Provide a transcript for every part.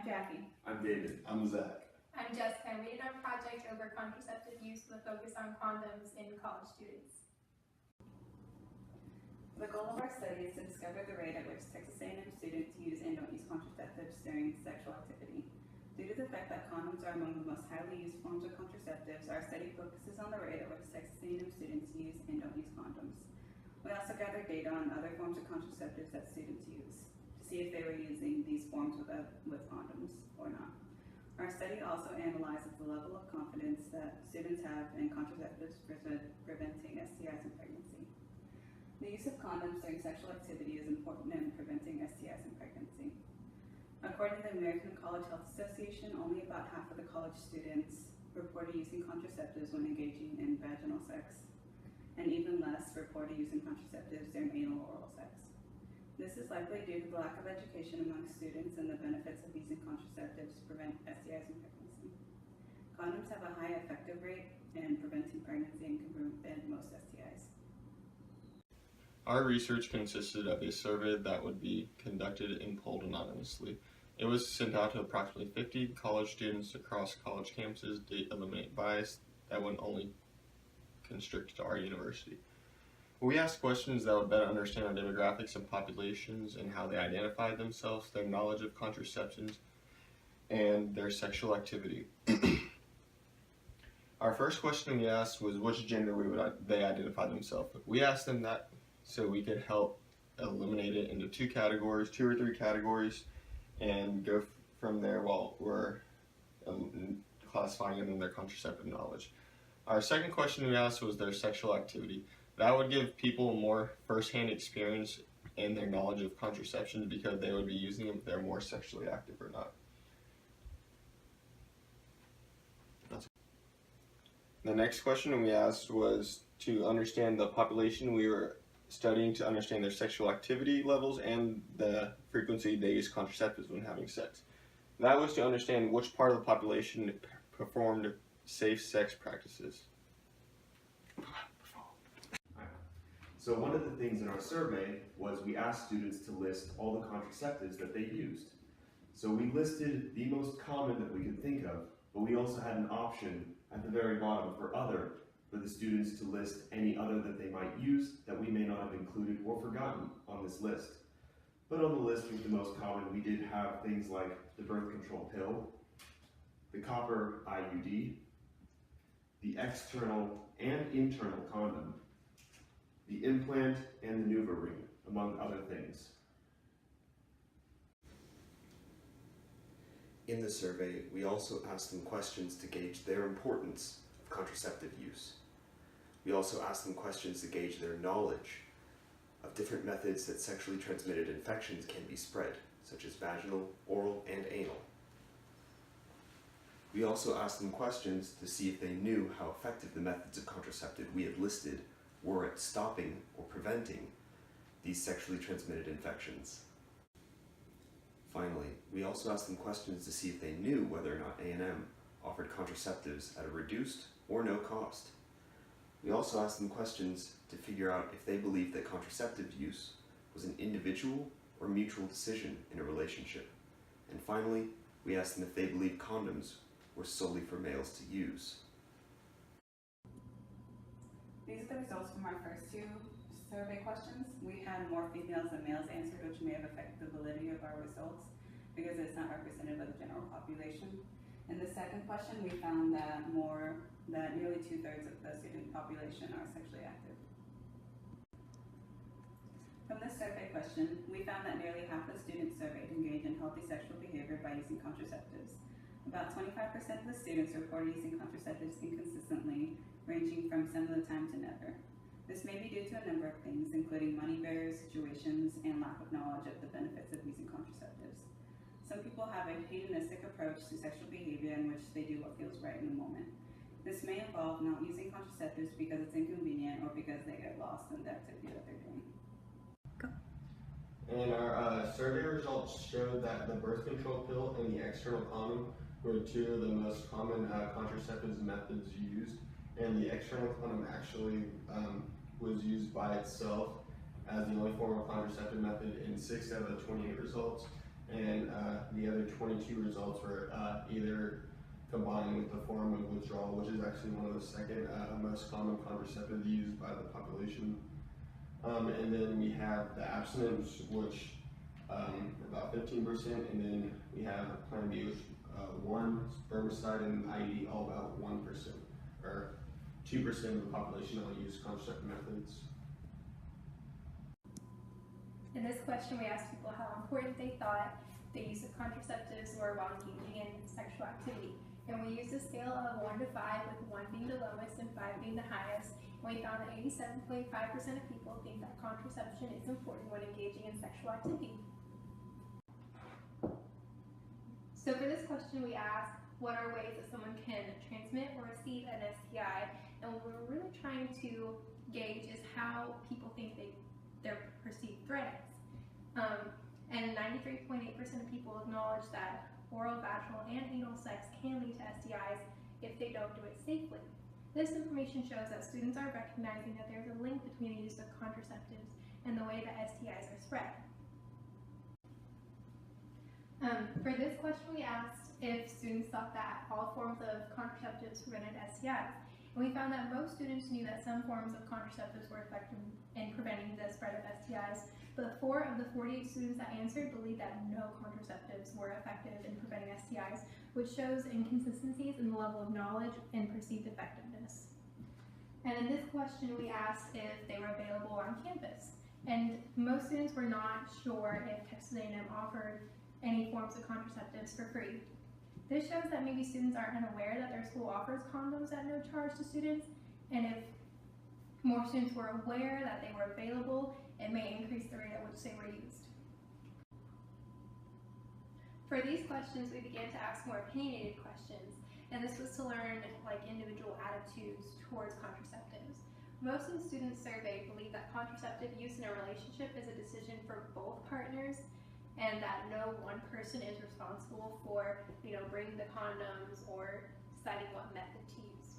Jackie. I'm David. I'm Zach. I'm Jessica, and we did our project over contraceptive use with a focus on condoms in college students. The goal of our study is to discover the rate at which Texas A&M students use and don't use contraceptives during sexual activity. Due to the fact that condoms are among the most highly used forms of contraceptives, our study focuses on the rate at which Texas A&M students use and don't use condoms. We also gathered data on other forms of contraceptives that students use to see if they were using these forms with condoms or not. Our study also analyzes the level of confidence that students have in contraceptives preventing STIs and pregnancy. The use of condoms during sexual activity is important in preventing STIs and pregnancy. According to the American College Health Association, only about half of the college students reported using contraceptives when engaging in vaginal sex, and even less reported using contraceptives during anal or oral sex. This is likely due to the lack of education among students and the benefits of using contraceptives to prevent STIs and pregnancy. Condoms have a high effective rate in preventing pregnancy and can prevent most STIs. Our research consisted of a survey that would be conducted and polled anonymously. It was sent out to approximately 50 college students across college campuses to eliminate bias that would only constrict to our university. We asked questions that would better understand our demographics and populations and how they identified themselves, their knowledge of contraceptions, and their sexual activity. Our first question we asked was which gender they identify themselves with. We asked them that so we could help eliminate it into two or three categories, and go from there while we're classifying them in their contraceptive knowledge. Our second question we asked was their sexual activity. That would give people more first-hand experience in their knowledge of contraception because they would be using them if they're more sexually active or not. The next question we asked was to understand the population we were studying, to understand their sexual activity levels and the frequency they use contraceptives when having sex. That was to understand which part of the population performed safe sex practices. So one of the things in our survey was we asked students to list all the contraceptives that they used. So we listed the most common that we could think of, but we also had an option at the very bottom for the students to list any other that they might use that we may not have included or forgotten on this list. But on the list with the most common, we did have things like the birth control pill, the copper IUD, the external and internal condom, the implant, and the Nuva ring, among other things. In the survey, we also asked them questions to gauge their importance of contraceptive use. We also asked them questions to gauge their knowledge of different methods that sexually transmitted infections can be spread, such as vaginal, oral, and anal. We also asked them questions to see if they knew how effective the methods of contraceptive we had listed were at stopping or preventing these sexually transmitted infections. Finally, we also asked them questions to see if they knew whether or not A&M offered contraceptives at a reduced or no cost. We also asked them questions to figure out if they believed that contraceptive use was an individual or mutual decision in a relationship. And finally, we asked them if they believed condoms were solely for males to use. These are the results from our first two survey questions. We had more females than males answered, which may have affected the validity of our results because it's not representative of the general population. In the second question, we found that nearly 2/3 of the student population are sexually active. From this survey question, we found that nearly half the students surveyed engage in healthy sexual behavior by using contraceptives. About 25% of the students reported using contraceptives inconsistently, ranging from some of the time to never. This may be due to a number of things, including money barriers, situations, and lack of knowledge of the benefits of using contraceptives. Some people have a hedonistic approach to sexual behavior in which they do what feels right in the moment. This may involve not using contraceptives because it's inconvenient or because they get lost in the activity that they're doing. And our survey results showed that the birth control pill and the external condom were two of the most common contraceptive methods used, and the external condom actually was used by itself as the only form of contraceptive method in 6 out of the 28 results, and the other 22 results were either combined with the form of withdrawal, which is actually one of the second most common contraceptive used by the population. And then we have the abstinence, which about 15%, and then we have Plan B, which 1, spermicide, and IUD, all about 1%, or 2% of the population that will use contraceptive methods. In this question, we asked people how important they thought the use of contraceptives were while engaging in sexual activity. And we used a scale of 1 to 5, with 1 being the lowest and 5 being the highest. And we found that 87.5% of people think that contraception is important when engaging in sexual activity. So for this question, we asked, what are ways that someone can transmit or receive an STI? And what we're really trying to gauge is how people think their perceived threat is. And 93.8% of people acknowledge that oral, vaginal, and anal sex can lead to STIs if they don't do it safely. This information shows that students are recognizing that there's a link between the use of contraceptives and the way that STIs are spread. For this question, we asked if students thought that all forms of contraceptives prevented STIs. And we found that most students knew that some forms of contraceptives were effective in preventing the spread of STIs, but 4 of the 48 students that answered believed that no contraceptives were effective in preventing STIs, which shows inconsistencies in the level of knowledge and perceived effectiveness. And in this question, we asked if they were available on campus. And most students were not sure if Texas A&M offered any forms of contraceptives for free. This shows that maybe students are unaware that their school offers condoms at no charge to students, and if more students were aware that they were available, it may increase the rate at which they were used. For these questions, we began to ask more opinionated questions, and this was to learn individual attitudes towards contraceptives. Most of the students surveyed believe that contraceptive use in a relationship is a decision for both partners, and that no one person is responsible for, bringing the condoms or deciding what method to use.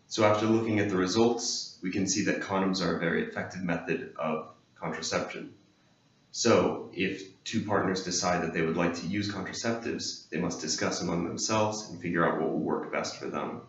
So after looking at the results, we can see that condoms are a very effective method of contraception. So if 2 partners decide that they would like to use contraceptives, they must discuss among themselves and figure out what will work best for them.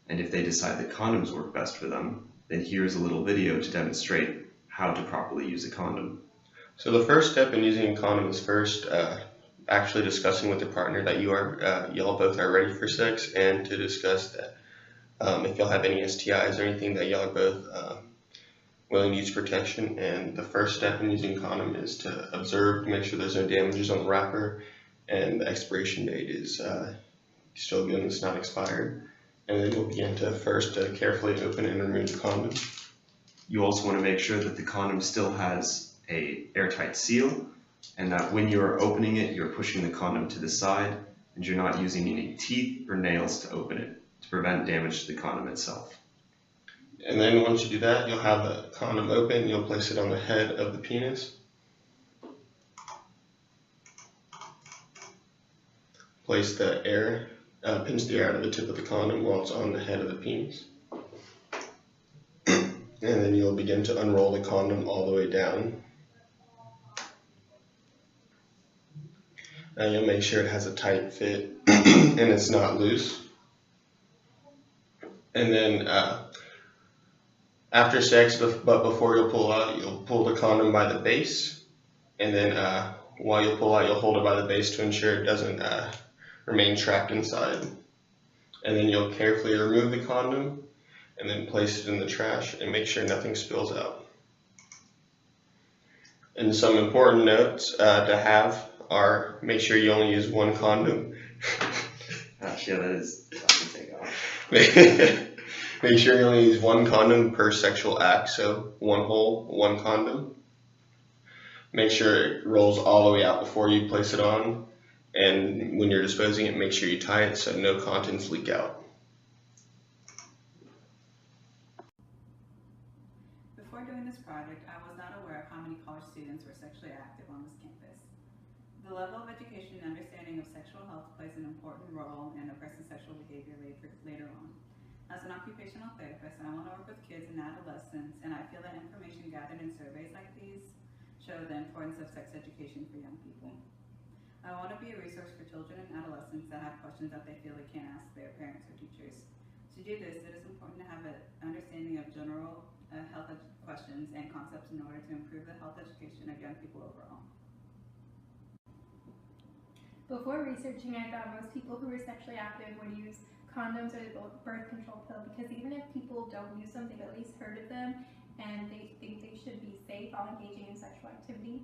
And if they decide that condoms work best for them, then here's a little video to demonstrate how to properly use a condom. So the first step in using a condom is first actually discussing with the partner that y'all both are ready for sex, and to discuss that if y'all have any STIs or anything, that y'all are both willing to use protection. And the first step in using a condom is to observe, make sure there's no damages on the wrapper, and the expiration date is still good and it's not expired. And then you'll begin to first carefully open and remove the condom. You also want to make sure that the condom still has an airtight seal, and that when you're opening it, you're pushing the condom to the side, and you're not using any teeth or nails to open it to prevent damage to the condom itself. And then once you do that, you'll have the condom open, you'll place it on the head of the penis. Place the air, pinch the air out of the tip of the condom while it's on the head of the penis. And then you'll begin to unroll the condom all the way down. And you'll make sure it has a tight fit and it's not loose. And then after sex, but before you'll pull out, you'll pull the condom by the base. And then while you pull out, you'll hold it by the base to ensure it doesn't remain trapped inside. And then you'll carefully remove the condom and then place it in the trash and make sure nothing spills out. And some important notes to have are: make sure you only use 1 condom. Gosh, yeah, that is tough to take off. Make sure you only use 1 condom per sexual act, so 1 hole, 1 condom. Make sure it rolls all the way out before you place it on, and when you're disposing it, make sure you tie it so no contents leak out. Before doing this project, I was not aware of how many college students were sexually active on this campus. The level of education and understanding of sexual health plays an important role in a person's sexual behavior later on. As an occupational therapist, I want to work with kids and adolescents, and I feel that information gathered in surveys like these show the importance of sex education for young people. I want to be a resource for children and adolescents that have questions that they feel they can't ask their parents or teachers. To do this, it is important to have an understanding of general health questions and concepts in order to improve the health education of young people overall. Before researching, I thought most people who were sexually active would use condoms or the birth control pill, because even if people don't use them, they've at least heard of them and they think they should be safe while engaging in sexual activity.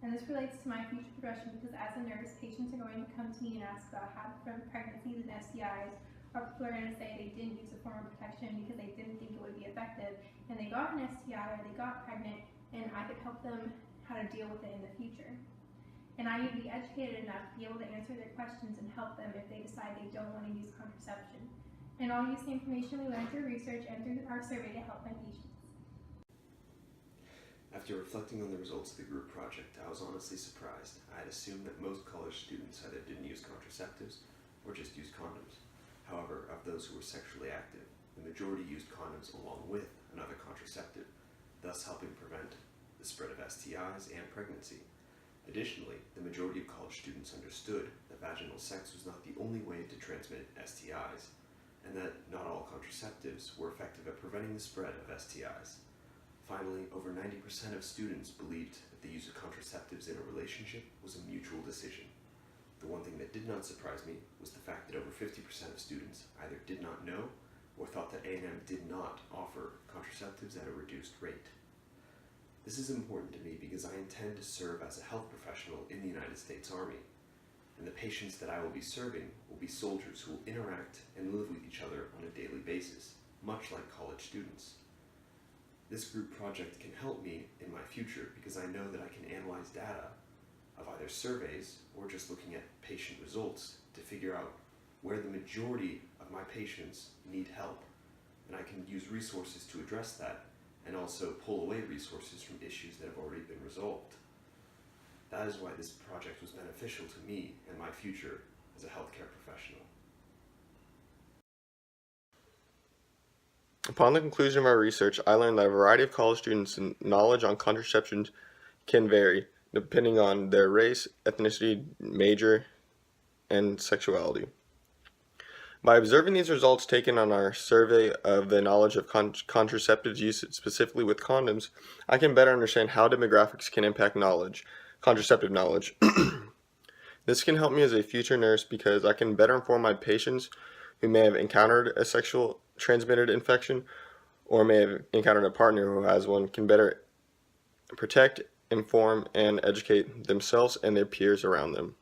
And this relates to my future profession, because as a nurse, patients are going to come to me and ask about how to prevent pregnancies and STIs, or people are going to say they didn't use a form of protection because they didn't think it would be effective, and they got an STI or they got pregnant, and I could help them how to deal with it in the future. And I need to be educated enough to be able to answer their questions and help them if they decide they don't want to use contraception. And I'll use the information we learned through research and through our survey to help my patients. After reflecting on the results of the group project, I was honestly surprised. I had assumed that most college students either didn't use contraceptives or just used condoms. However, of those who were sexually active, the majority used condoms along with another contraceptive, thus helping prevent the spread of STIs and pregnancy. Additionally, the majority of college students understood that vaginal sex was not the only way to transmit STIs, and that not all contraceptives were effective at preventing the spread of STIs. Finally, over 90% of students believed that the use of contraceptives in a relationship was a mutual decision. The one thing that did not surprise me was the fact that over 50% of students either did not know or thought that A&M did not offer contraceptives at a reduced rate. This is important to me because I intend to serve as a health professional in the United States Army, and the patients that I will be serving will be soldiers who will interact and live with each other on a daily basis, much like college students. This group project can help me in my future because I know that I can analyze data of either surveys or just looking at patient results to figure out where the majority of my patients need help, and I can use resources to address that and also pull away resources from issues that have already been resolved. That is why this project was beneficial to me and my future as a healthcare professional. Upon the conclusion of our research, I learned that a variety of college students' knowledge on contraception can vary depending on their race, ethnicity, major, and sexuality. By observing these results taken on our survey of the knowledge of contraceptives used specifically with condoms, I can better understand how demographics can impact contraceptive knowledge. This can help me as a future nurse because I can better inform my patients who may have encountered a sexual transmitted infection or may have encountered a partner who has one, can better protect, inform, and educate themselves and their peers around them.